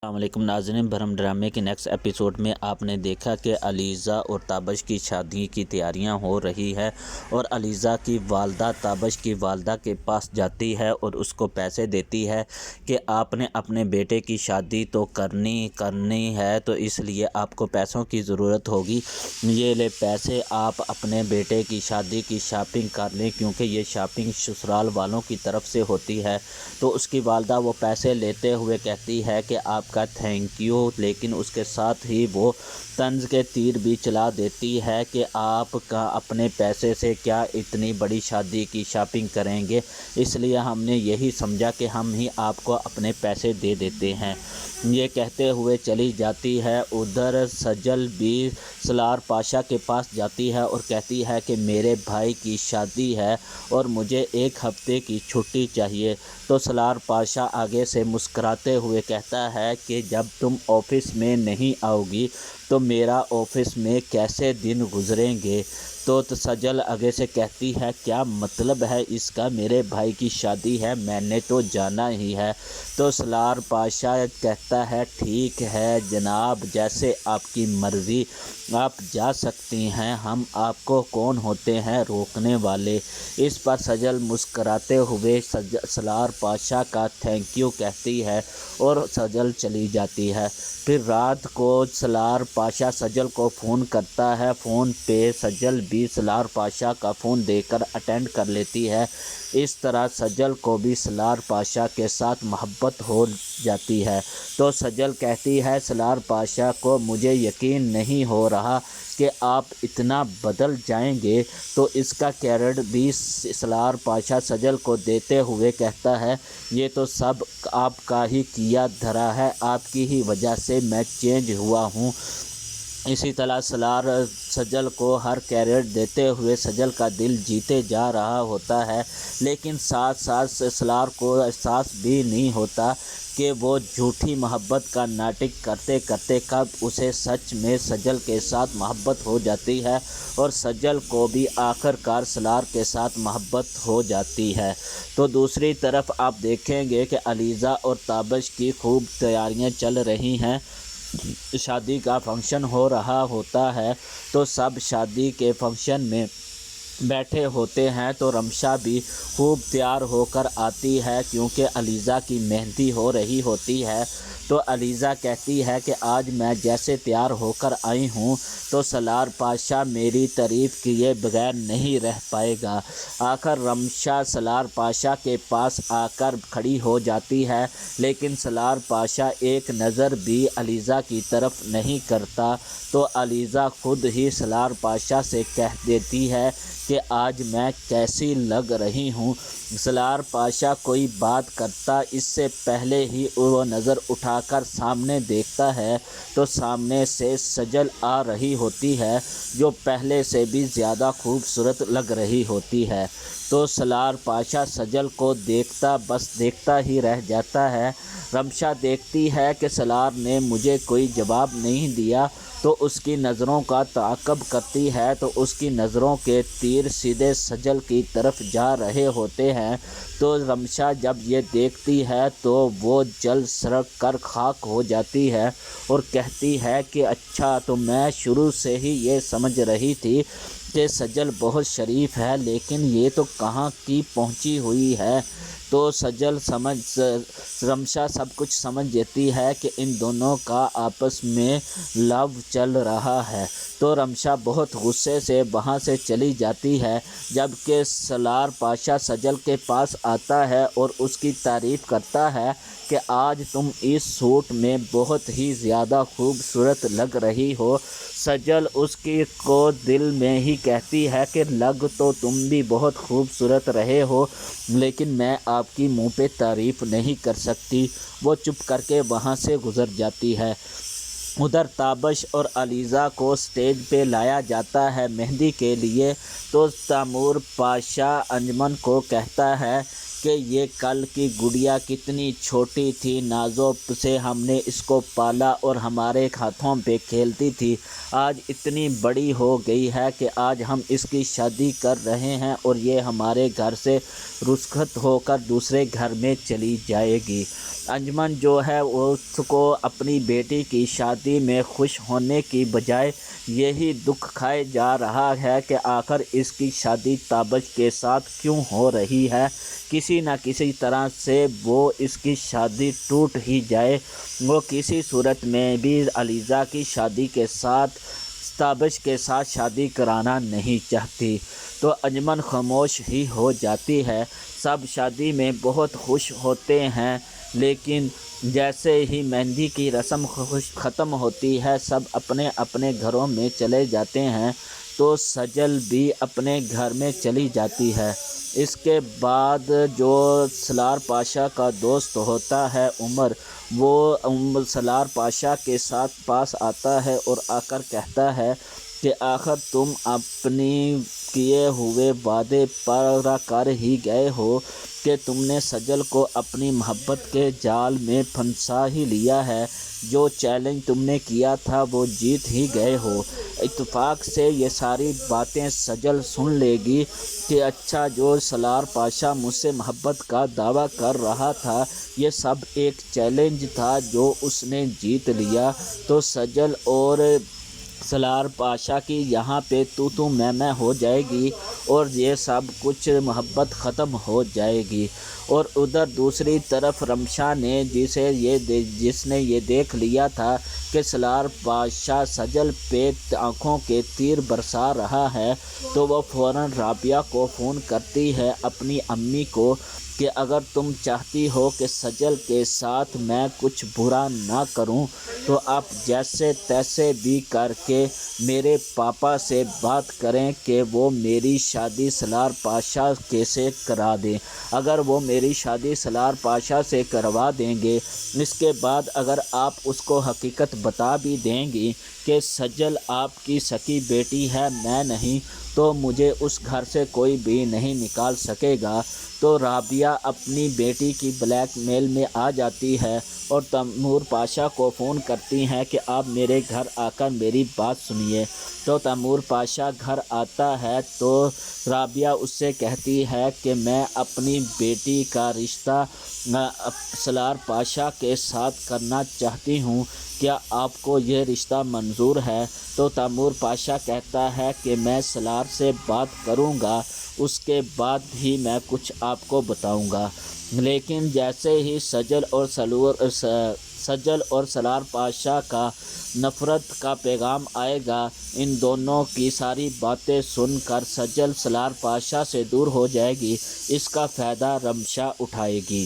السلام علیکم ناظرین، بھرم ڈرامے کے نیکسٹ ایپیسوڈ میں آپ نے دیکھا کہ علیزہ اور تابش کی شادی کی تیاریاں ہو رہی ہے اور علیزہ کی والدہ تابش کی والدہ کے پاس جاتی ہے اور اس کو پیسے دیتی ہے کہ آپ نے اپنے بیٹے کی شادی تو کرنی ہے، تو اس لیے آپ کو پیسوں کی ضرورت ہوگی۔ یہ لے پیسے، آپ اپنے بیٹے کی شادی کی شاپنگ کر لیں، کیونکہ یہ شاپنگ سسرال والوں کی طرف سے ہوتی ہے۔ تو اس کی والدہ وہ پیسے لیتے ہوئے کہتی ہے کہ آپ کا تھینک یو، لیکن اس کے ساتھ ہی وہ طنز کے تیر بھی چلا دیتی ہے کہ آپ کا اپنے پیسے سے کیا اتنی بڑی شادی کی شاپنگ کریں گے، اس لیے ہم نے یہی سمجھا کہ ہم ہی آپ کو اپنے پیسے دے دیتے ہیں۔ یہ کہتے ہوئے چلی جاتی ہے۔ ادھر سجل بھی سالار پاشا کے پاس جاتی ہے اور کہتی ہے کہ میرے بھائی کی شادی ہے اور مجھے 1 ہفتے کی چھٹی چاہیے۔ تو سالار پاشا آگے سے مسکراتے ہوئے کہتا ہے کہ جب تم آفس میں نہیں آؤ گی تو میرا آفس میں کیسے دن گزریں گے؟ تو سجل آگے سے کہتی ہے کیا مطلب ہے اس کا، میرے بھائی کی شادی ہے، میں نے تو جانا ہی ہے۔ تو سالار پاشا کہتا ہے ٹھیک ہے جناب، جیسے آپ کی مرضی، آپ جا سکتی ہیں، ہم آپ کو کون ہوتے ہیں روکنے والے۔ اس پر سجل مسکراتے ہوئے سالار پاشا کا تھینک یو کہتی ہے اور سجل چلی جاتی ہے۔ پھر رات کو سالار پاشا سجل کو فون کرتا ہے۔ فون پہ سجل بھی سالار پاشا کا فون دے کر اٹینڈ کر لیتی ہے۔ اس طرح سجل کو بھی سالار پاشا کے ساتھ محبت ہو جاتی ہے۔ تو سجل کہتی ہے سالار پاشا کو مجھے یقین نہیں ہو رہا کہ آپ اتنا بدل جائیں گے۔ تو اس کا کریڈٹ بھی سالار پاشا سجل کو دیتے ہوئے کہتا ہے یہ تو سب آپ کا ہی کیا دھرا ہے، آپ کی ہی وجہ سے میں چینج ہوا ہوں۔ اسی طرح سالار سجل کو ہر کریڈٹ دیتے ہوئے سجل کا دل جیتے جا رہا ہوتا ہے، لیکن ساتھ ساتھ سالار کو احساس بھی نہیں ہوتا کہ وہ جھوٹی محبت کا ناٹک کرتے کرتے کب اسے سچ میں سجل کے ساتھ محبت ہو جاتی ہے اور سجل کو بھی آخر کار سالار کے ساتھ محبت ہو جاتی ہے۔ تو دوسری طرف آپ دیکھیں گے کہ علیزہ اور تابش کی خوب تیاریاں چل رہی ہیں۔ شادی کا فنکشن ہو رہا ہوتا ہے تو سب شادی کے فنکشن میں بیٹھے ہوتے ہیں۔ تو رمشا بھی خوب تیار ہو کر آتی ہے کیونکہ علیزہ کی مہندی ہو رہی ہوتی ہے۔ تو علیزہ کہتی ہے کہ آج میں جیسے تیار ہو کر آئی ہوں تو سالار پاشا میری تعریف کیے بغیر نہیں رہ پائے گا۔ آخر رمشا سالار پاشا کے پاس آ کر کھڑی ہو جاتی ہے، لیکن سالار پاشا ایک نظر بھی علیزہ کی طرف نہیں کرتا۔ تو علیزہ خود ہی سالار پاشا سے کہہ دیتی ہے کہ آج میں کیسی لگ رہی ہوں۔ سالار پاشا کوئی بات کرتا اس سے پہلے ہی وہ نظر اٹھا کر سامنے دیکھتا ہے تو سامنے سے سجل آ رہی ہوتی ہے جو پہلے سے بھی زیادہ خوبصورت لگ رہی ہوتی ہے۔ تو سالار پاشا سجل کو دیکھتا ہی رہ جاتا ہے۔ رمشا دیکھتی ہے کہ سالار نے مجھے کوئی جواب نہیں دیا تو اس کی نظروں کا تعاقب کرتی ہے تو اس کی نظروں کے تیر سیدھے سجل کی طرف جا رہے ہوتے ہیں۔ تو رمشا جب یہ دیکھتی ہے تو وہ جل سڑک کر خاک ہو جاتی ہے اور کہتی ہے کہ اچھا، تو میں شروع سے ہی یہ سمجھ رہی تھی کہ سجل بہت شریف ہے، لیکن یہ تو کہاں کی پہنچی ہوئی ہے۔ تو رمشا سب کچھ سمجھ جاتی ہے کہ ان دونوں کا آپس میں لو چل رہا ہے۔ تو رمشا بہت غصے سے وہاں سے چلی جاتی ہے، جبکہ سالار پاشا سجل کے پاس آتا ہے اور اس کی تعریف کرتا ہے کہ آج تم اس سوٹ میں بہت ہی زیادہ خوبصورت لگ رہی ہو۔ سجل اس کو دل میں ہی کہتی ہے کہ لگ تو تم بھی بہت خوبصورت رہے ہو، لیکن میں آپ کی منہ پہ تعریف نہیں کر سکتی۔ وہ چپ کر کے وہاں سے گزر جاتی ہے۔ ادھر تابش اور علیزہ کو سٹیج پہ لایا جاتا ہے مہندی کے لیے۔ تو تیمور پاشا انجمن کو کہتا ہے کہ یہ کل کی گڑیا کتنی چھوٹی تھی، نازوں سے ہم نے اس کو پالا اور ہمارے ہاتھوں پہ کھیلتی تھی، آج اتنی بڑی ہو گئی ہے کہ آج ہم اس کی شادی کر رہے ہیں اور یہ ہمارے گھر سے رخصت ہو کر دوسرے گھر میں چلی جائے گی۔ انجمن جو ہے اس کو اپنی بیٹی کی شادی میں خوش ہونے کی بجائے یہی دکھ کھائے جا رہا ہے کہ آخر اس کی شادی تابش کے ساتھ کیوں ہو رہی ہے۔ کسی نہ کسی طرح سے وہ اس کی شادی ٹوٹ ہی جائے۔ وہ کسی صورت میں بھی علیزہ کی شادی کے ساتھ تابش کے ساتھ شادی کرانا نہیں چاہتی۔ تو انجمن خاموش ہی ہو جاتی ہے۔ سب شادی میں بہت خوش ہوتے ہیں، لیکن جیسے ہی مہندی کی رسم ختم ہوتی ہے، سب اپنے اپنے گھروں میں چلے جاتے ہیں، تو سجل بھی اپنے گھر میں چلی جاتی ہے۔ اس کے بعد جو سالار پاشا کا دوست ہوتا ہے عمر، وہ سالار پاشا کے ساتھ پاس آتا ہے اور آ کر کہتا ہے کہ آخر تم اپنی کیے ہوئے وعدے پورا کر ہی گئے ہو کہ تم نے سجل کو اپنی محبت کے جال میں پھنسا ہی لیا ہے۔ جو چیلنج تم نے کیا تھا وہ جیت ہی گئے ہو۔ اتفاق سے یہ ساری باتیں سجل سن لے گی کہ اچھا، جو سالار پاشا مجھ سے محبت کا دعویٰ کر رہا تھا، یہ سب ایک چیلنج تھا جو اس نے جیت لیا۔ تو سجل اور سالار پاشا کی یہاں پہ تو میں ہو جائے گی اور یہ سب کچھ محبت ختم ہو جائے گی۔ اور ادھر دوسری طرف رمشا نے جس نے یہ دیکھ لیا تھا کہ سالار پاشا سجل پہ آنکھوں کے تیر برسا رہا ہے، تو وہ فوراً رابعہ کو فون کرتی ہے، اپنی امی کو، کہ اگر تم چاہتی ہو کہ سجل کے ساتھ میں کچھ برا نہ کروں تو آپ جیسے تیسے بھی کر کے میرے پاپا سے بات کریں کہ وہ میری شادی سالار پاشا سے کرا دیں۔ اگر وہ میری شادی سالار پاشا سے کروا دیں گے، اس کے بعد اگر آپ اس کو حقیقت بتا بھی دیں گی کہ سجل آپ کی سکی بیٹی ہے، میں نہیں، تو مجھے اس گھر سے کوئی بھی نہیں نکال سکے گا۔ تو رابعہ اپنی بیٹی کی بلیک میل میں آ جاتی ہے اور تیمور پاشا کو فون کرتی ہیں کہ آپ میرے گھر آ کر میری بات سنیے۔ تو تیمور پاشا گھر آتا ہے تو رابعہ اس سے کہتی ہے کہ میں اپنی بیٹی کا رشتہ سالار پاشا کے ساتھ کرنا چاہتی ہوں، کیا آپ کو یہ رشتہ منظور ہے؟ تو تیمور پاشا کہتا ہے کہ میں سالار سے بات کروں گا، اس کے بعد ہی میں کچھ آپ کو بتاؤں گا۔ لیکن جیسے ہی سجل اور سالار پاشا کا نفرت کا پیغام آئے گا، ان دونوں کی ساری باتیں سن کر سجل سالار پاشا سے دور ہو جائے گی۔ اس کا فائدہ رمشا اٹھائے گی۔